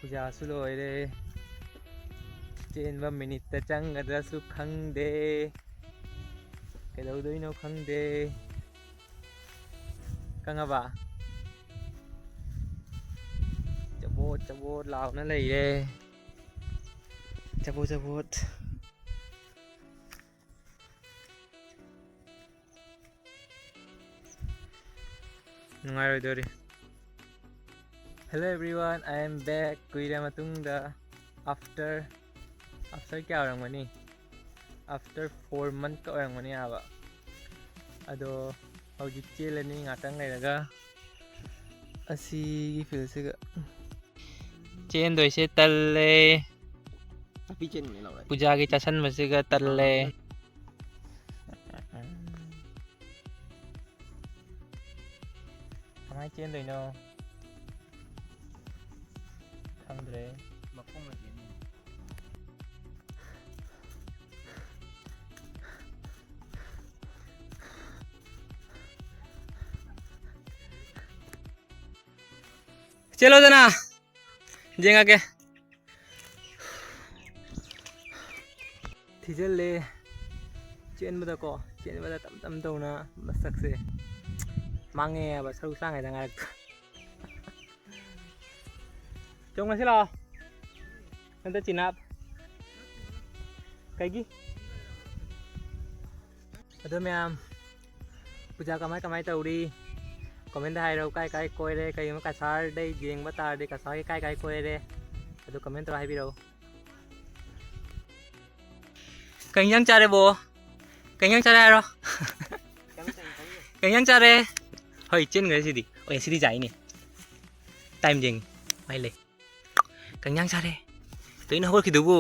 ꯄꯨꯖꯥꯁꯨ ꯂꯣꯏꯔꯦ ꯆꯦꯟꯕ ꯃꯤꯅꯤꯠꯇ ꯆꯪꯒꯗ꯭ꯔꯁꯨ ꯈꯪꯗꯦ ꯀꯩꯗꯧꯗꯣꯏꯅꯣ ꯈꯪꯗꯦ ꯈꯪꯉꯕ ꯆꯕꯣꯠ ꯆꯕꯣꯠ ꯂꯥꯎꯅ ꯂꯩꯔꯦ ꯆꯕꯣꯠ ꯆꯕꯣꯠ ꯅꯨꯡꯉꯥꯏꯔꯣꯏꯗꯣꯔꯤ hello everyone I am back कुइरे मतुंगदा आफ्टर क्या ओरंगमनी आफ्टर 4 months का ओरंगमनी आबा अदो हौजिक चेलनी ngaतंग लेरगा असीगी फिलसिगा चेंदोइसे तल्ले पूजागी चसनबसिगा तल्ले कमाय चेंदोइनो खंद्रे मखोंग लगिनी चलो जना जेंगा के थिजले चेनबदा को चेनबदा तम तम तौना मसक से मांगे अब सरू सांगे दंगा चोंग ngasi lo nanti cinap kaigi ado ma'am पूजा कमाय कमाय तौरी कमेंट हाइरो काय काय कोइरे कयम कासार दे जेंग बता दे कासार काय काय कोइरे अदो कमेंट रो हाइबिरो कयं चारे बो कयं चारे हारो कयं चारे होय चेन गए सिदी ओय सिदी जाइनी टाइम जेंग माइले कयं चारे तो इन होर खिदुबो